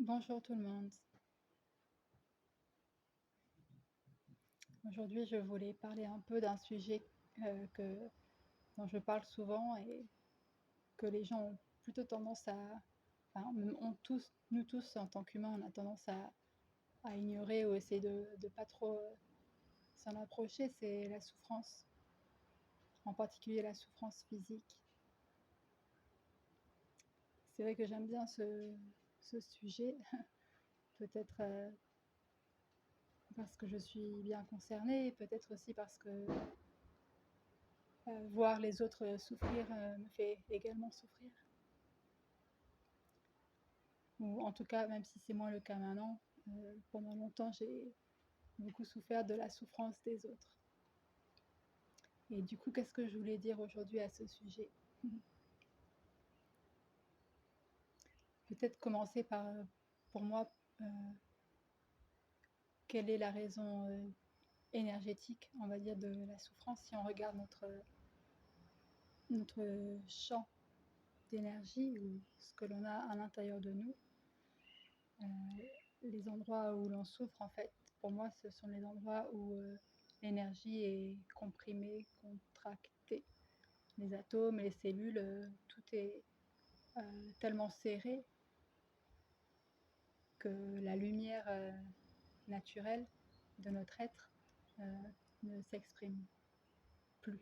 Bonjour tout le monde. Aujourd'hui, je voulais parler un peu d'un sujet que, dont je parle souvent et que les gens ont plutôt tendance enfin, nous tous en tant qu'humains, on a tendance à ignorer ou essayer de pas trop s'en approcher, c'est la souffrance, en particulier la souffrance physique. C'est vrai que j'aime bien ce sujet, peut-être parce que je suis bien concernée, peut-être aussi parce que voir les autres souffrir me fait également souffrir. Ou en tout cas, même si c'est moins le cas maintenant, pendant longtemps, j'ai beaucoup souffert de la souffrance des autres. Et du coup, qu'est-ce que je voulais dire aujourd'hui à ce sujet? Peut-être commencer par, pour moi, quelle est la raison énergétique, on va dire, de la souffrance si on regarde notre champ d'énergie ou ce que l'on a à l'intérieur de nous. Les endroits où l'on souffre, en fait, pour moi, ce sont les endroits où l'énergie est comprimée, contractée. Les atomes, les cellules, tout est tellement serré que la lumière naturelle de notre être ne s'exprime plus.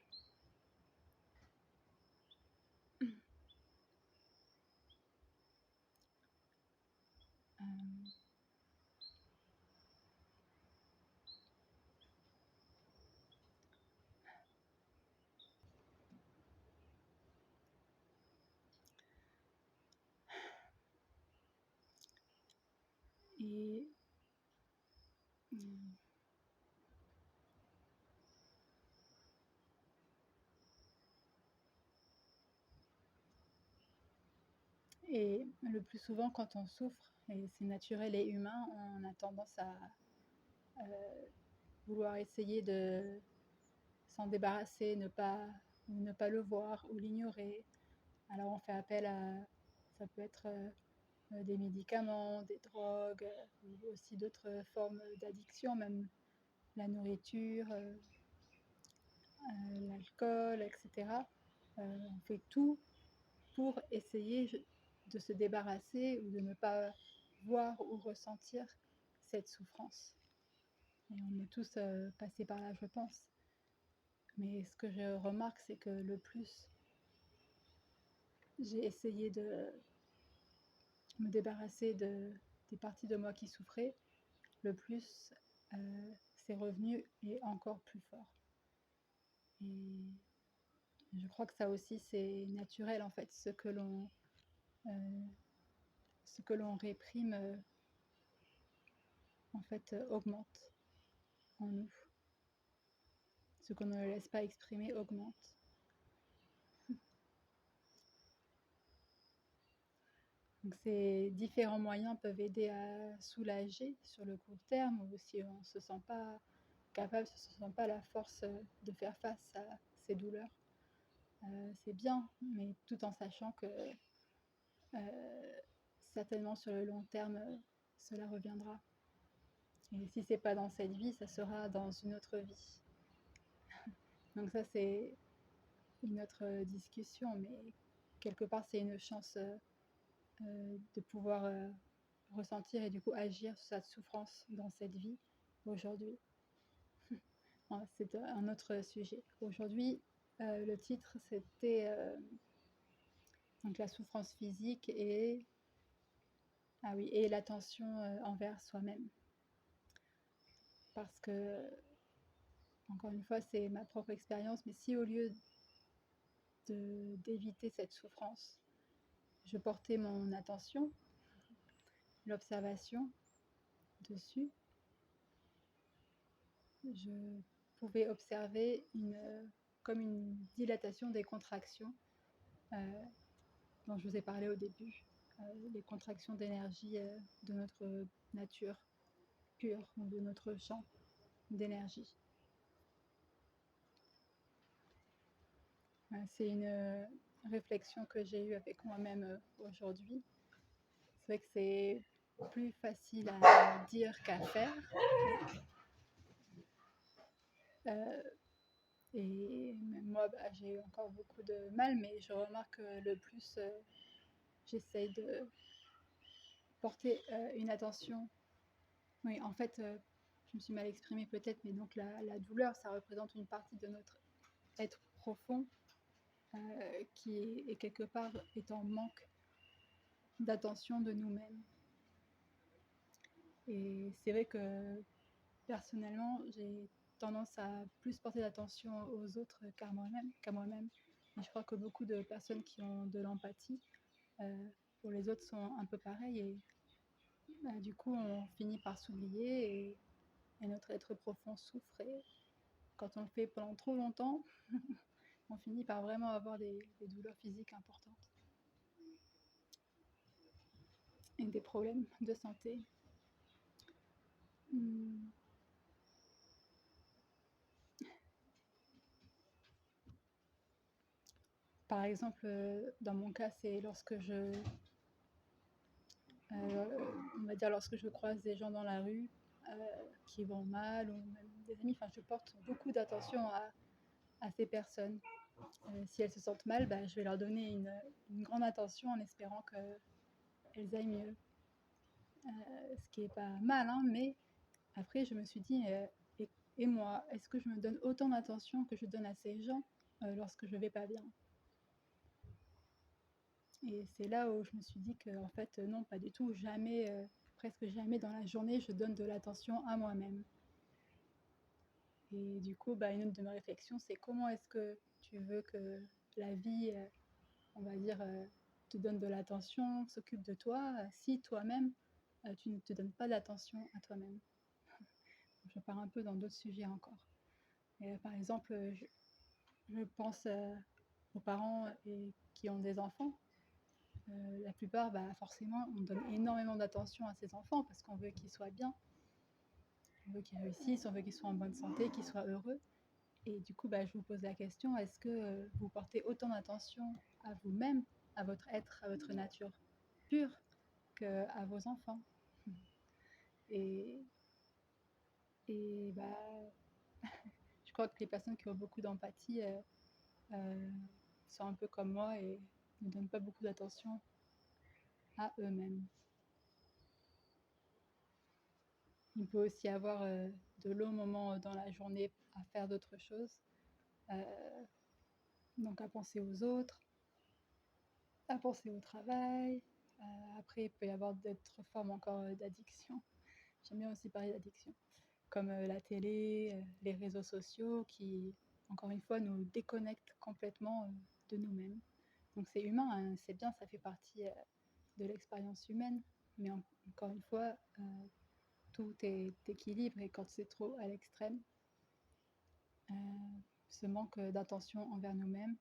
Euh, et et le plus souvent, quand on souffre, et c'est naturel et humain, on a tendance à vouloir essayer de s'en débarrasser, ne pas le voir ou l'ignorer. Alors on fait appel à, ça peut être des médicaments, des drogues, ou aussi d'autres formes d'addiction, même la nourriture, l'alcool, etc. On fait tout pour essayer de se débarrasser ou de ne pas voir ou ressentir cette souffrance. Et on est tous passés par là, je pense. Mais ce que je remarque, c'est que le plus j'ai essayé de me débarrasser des parties de moi qui souffraient, le plus c'est revenu et encore plus fort. Et je crois que ça aussi c'est naturel en fait, euh, ce que l'on réprime en fait augmente en nous. Ce qu'on ne laisse pas exprimer augmente. Donc ces différents moyens peuvent aider à soulager sur le court terme, ou si on ne se sent pas capable, si on ne se sent pas la force de faire face à ces douleurs. C'est bien, mais tout en sachant que certainement sur le long terme, cela reviendra. Et si c'est pas dans cette vie, ça sera dans une autre vie. Donc ça, c'est une autre discussion, mais quelque part, c'est une chance de pouvoir ressentir et du coup agir sur cette souffrance dans cette vie aujourd'hui. C'est un autre sujet. Aujourd'hui, le titre, c'était donc la souffrance physique et, ah oui, et l'attention envers soi-même. Parce que, encore une fois, c'est ma propre expérience, mais si au lieu d'éviter cette souffrance, je portais mon attention, l'observation dessus, je pouvais observer comme une dilatation des contractions euh, dont je vous ai parlé au début, les contractions d'énergie de notre nature pure, ou de notre champ d'énergie. C'est une réflexion que j'ai eue avec moi-même aujourd'hui. C'est vrai que c'est plus facile à dire qu'à faire. Et même moi, j'ai encore beaucoup de mal, mais je remarque que le plus j'essaye de porter une attention. Oui, en fait, je me suis mal exprimée peut-être, mais donc la douleur, ça représente une partie de notre être profond qui est quelque part est en manque d'attention de nous-mêmes. Et c'est vrai que personnellement, j'ai tendance à plus porter d'attention aux autres qu'à moi-même. Et je crois que beaucoup de personnes qui ont de l'empathie pour les autres sont un peu pareilles. Et du coup, on finit par s'oublier et notre être profond souffre. Et quand on le fait pendant trop longtemps, on finit par vraiment avoir des douleurs physiques importantes et des problèmes de santé. Par exemple, dans mon cas, c'est lorsque on va dire lorsque je croise des gens dans la rue qui vont mal ou même des amis, enfin, je porte beaucoup d'attention à ces personnes. Si elles se sentent mal, je vais leur donner une grande attention en espérant qu'elles aillent mieux. Ce qui est pas mal, hein, mais après, je me suis dit, et moi, est-ce que je me donne autant d'attention que je donne à ces gens lorsque je vais pas bien? Et c'est là où je me suis dit que, en fait, non, pas du tout. Jamais, presque jamais dans la journée, je donne de l'attention à moi-même. Et du coup, une autre de mes réflexions, c'est comment est-ce que tu veux que la vie, on va dire, te donne de l'attention, s'occupe de toi, si toi-même, tu ne te donnes pas d'attention à toi-même. Je pars un peu dans d'autres sujets encore. Et, par exemple, je pense aux parents qui ont des enfants. La plupart, forcément, on donne énormément d'attention à ses enfants parce qu'on veut qu'ils soient bien, on veut qu'ils réussissent, on veut qu'ils soient en bonne santé, qu'ils soient heureux. Et du coup, je vous pose la question, est-ce que vous portez autant d'attention à vous-même, à votre être, à votre nature pure, qu'à vos enfants? Et, et je crois que les personnes qui ont beaucoup d'empathie sont un peu comme moi et ne donnent pas beaucoup d'attention à eux-mêmes. Il peut aussi avoir de longs moments dans la journée à faire d'autres choses, donc à penser aux autres, à penser au travail. Après, il peut y avoir d'autres formes encore d'addiction. J'aime bien aussi parler d'addiction, comme la télé, les réseaux sociaux qui, encore une fois, nous déconnectent complètement de nous-mêmes. Donc c'est humain, hein, c'est bien, ça fait partie de l'expérience humaine, mais encore une fois, tout est équilibre et quand c'est trop à l'extrême, ce manque d'attention envers nous-mêmes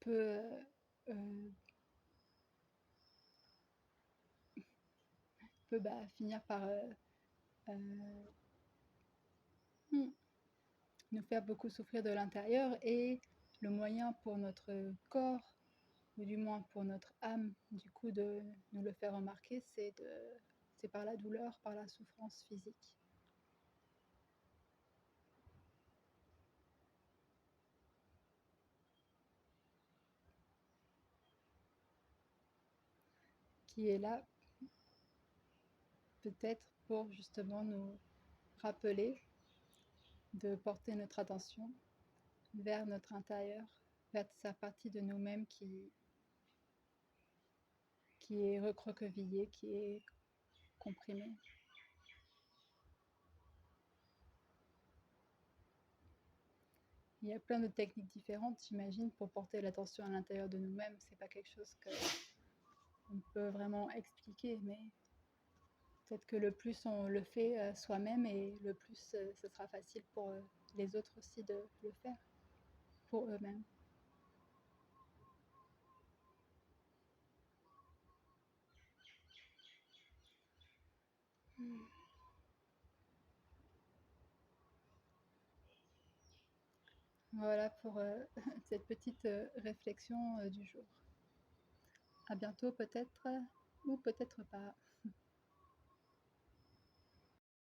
peut finir par hmm, nous faire beaucoup souffrir de l'intérieur et le moyen pour notre corps, ou du moins pour notre âme, du coup, de nous le faire remarquer, c'est par la douleur, par la souffrance physique. Qui est là peut-être pour justement nous rappeler de porter notre attention vers notre intérieur, vers sa partie de nous-mêmes qui est recroquevillée, qui est comprimée. Il y a plein de techniques différentes, j'imagine, pour porter l'attention à l'intérieur de nous-mêmes. C'est pas quelque chose qu'on peut vraiment expliquer, mais peut-être que le plus on le fait soi-même et le plus ce sera facile pour les autres aussi de le faire pour eux-mêmes. Voilà pour cette petite réflexion du jour. À bientôt peut-être ou peut-être pas.